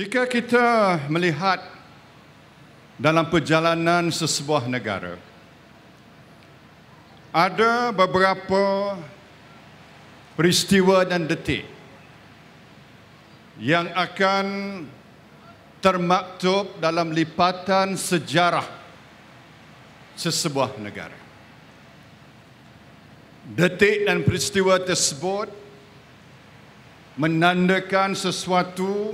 Jika kita melihat dalam perjalanan sesebuah negara, ada beberapa peristiwa dan detik yang akan termaktub dalam lipatan sejarah sesebuah negara. Detik dan peristiwa tersebut menandakan sesuatu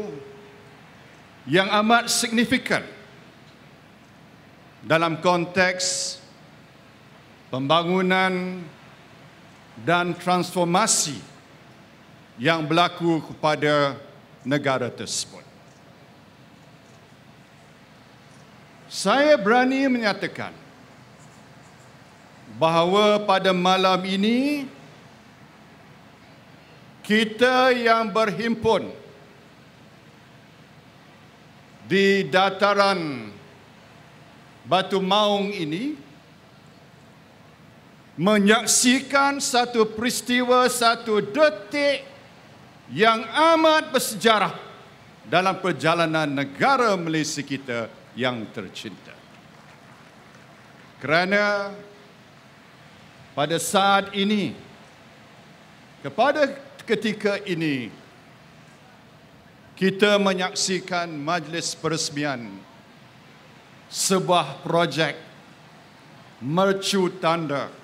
yang amat signifikan dalam konteks pembangunan dan transformasi yang berlaku kepada negara tersebut. Saya berani menyatakan bahawa pada malam ini kita yang berhimpun di dataran Batu Maung ini menyaksikan satu peristiwa, satu detik yang amat bersejarah dalam perjalanan negara Malaysia kita yang tercinta. Kerana pada saat ini, kepada ketika ini, kita menyaksikan majlis peresmian sebuah projek mercu tanda,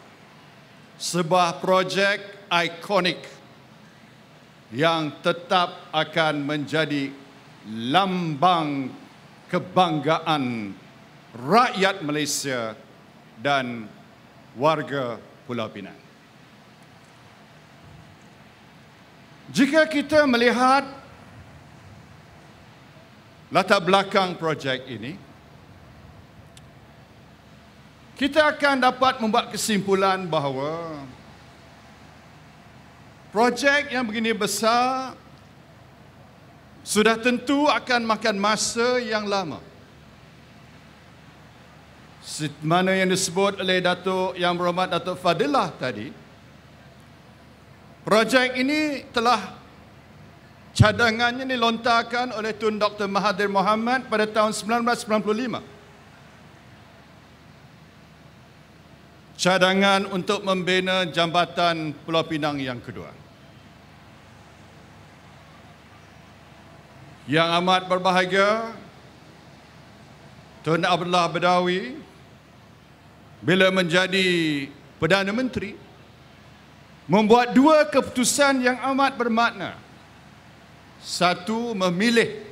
sebuah projek ikonik yang tetap akan menjadi lambang kebanggaan rakyat Malaysia dan warga Pulau Pinang. Jika kita melihat latar belakang projek ini, kita akan dapat membuat kesimpulan bahawa projek yang begini besar sudah tentu akan makan masa yang lama. Mana yang disebut oleh Datuk Yang Berhormat Datuk Fadilah tadi, projek ini telah cadangannya dilontarkan oleh Tun Dr. Mahathir Mohamad pada tahun 1995. Cadangan untuk membina jambatan Pulau Pinang yang kedua. Yang amat berbahagia, Tun Abdullah Badawi bila menjadi Perdana Menteri membuat dua keputusan yang amat bermakna. Satu, memilih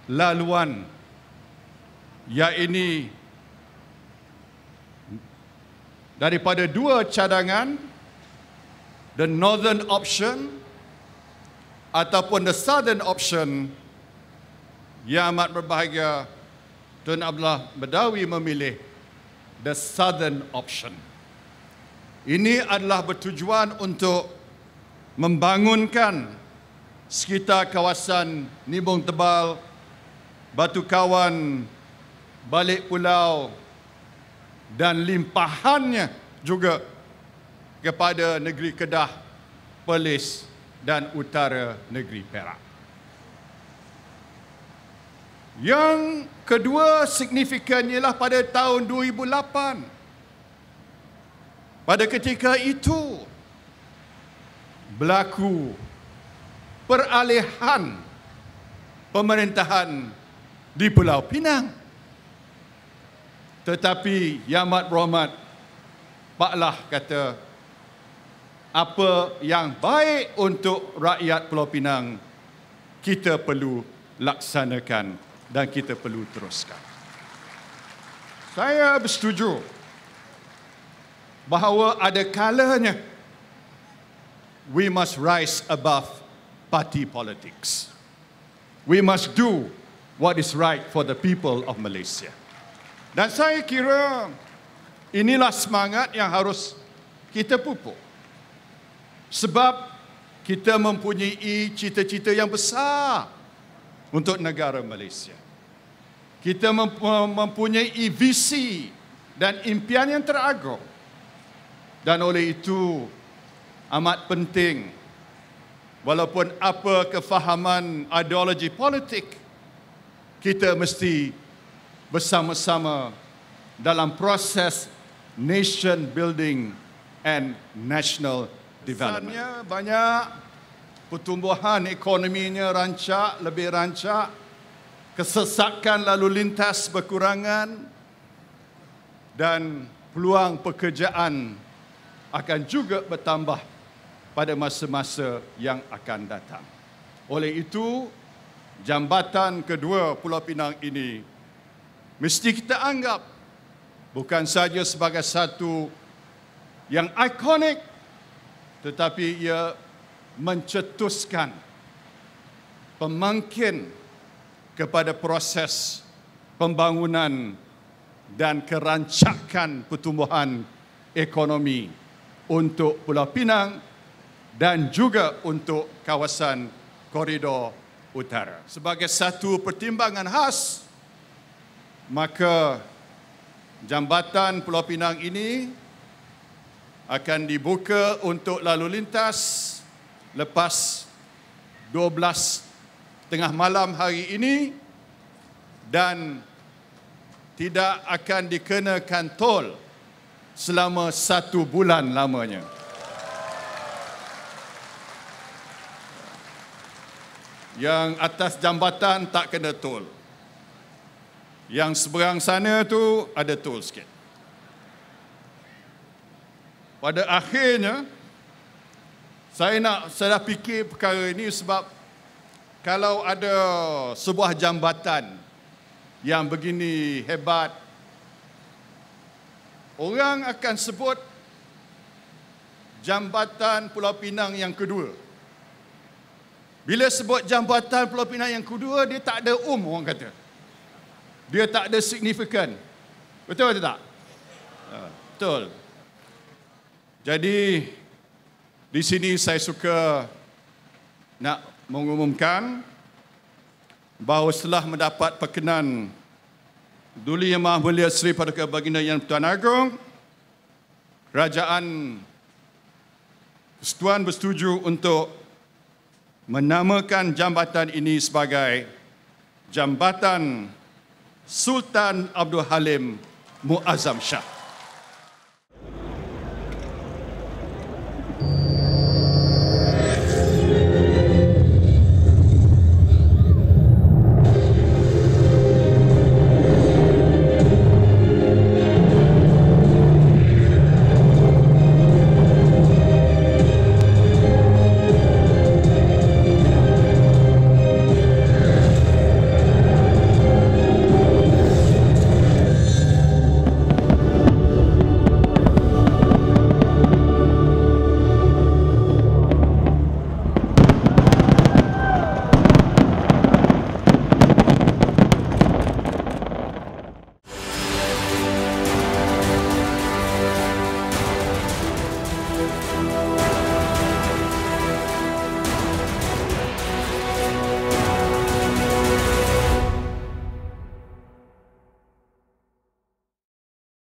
laluan iaitu daripada dua cadangan, the northern option ataupun the southern option. Yang amat berbahagia, Tun Abdullah Badawi memilih the southern option. Ini adalah bertujuan untuk membangunkan sekitar kawasan Nibong Tebal, Batu Kawan, Balik Pulau dan limpahannya juga kepada negeri Kedah, Perlis dan utara negeri Perak. Yang kedua signifikan ialah pada tahun 2008. Pada ketika itu berlaku peralihan pemerintahan di Pulau Pinang. Tetapi Yang Amat Berhormat Pak Lah kata, apa yang baik untuk rakyat Pulau Pinang kita perlu laksanakan dan kita perlu teruskan. Saya bersetuju bahawa ada kalanya we must rise above party politics. We must do what is right for the people of Malaysia. Dan saya kira inilah semangat yang harus kita pupuk. Sebab kita mempunyai cita-cita yang besar untuk negara Malaysia. Kita mempunyai visi dan impian yang teragung. Dan oleh itu amat penting, walaupun apa kefahaman ideologi politik kita mesti bersama-sama dalam proses nation building and national development. Banyak pertumbuhan ekonominya rancak, lebih rancak, kesesakan lalu lintas berkurangan dan peluang pekerjaan akan juga bertambah pada masa-masa yang akan datang. Oleh itu, jambatan kedua Pulau Pinang ini mesti kita anggap bukan saja sebagai satu yang ikonik, tetapi ia mencetuskan pemangkin kepada proses pembangunan dan kerancakan pertumbuhan ekonomi untuk Pulau Pinang dan juga untuk kawasan Koridor Utara. Sebagai satu pertimbangan khas, maka jambatan Pulau Pinang ini akan dibuka untuk lalu lintas lepas 12:30 malam hari ini dan tidak akan dikenakan tol selama 1 bulan lamanya. Yang atas jambatan tak kena tol. Yang seberang sana tu ada tol sikit. Pada akhirnya, saya dah fikir perkara ini sebab kalau ada sebuah jambatan yang begini hebat, orang akan sebut jambatan Pulau Pinang yang kedua. Bila sebut jambatan Pulau Pinang yang kedua, dia tak ada orang kata. Dia tak ada signifikan. Betul atau tak? Betul. Jadi, di sini saya suka nak mengumumkan bahawa setelah mendapat perkenan Duli Yang Maha Mulia Seri Paduka Baginda Yang Tuan Agong, Kerajaan Persekutuan bersetuju untuk menamakan jambatan ini sebagai Jambatan Sultan Abdul Halim Muazzam Shah.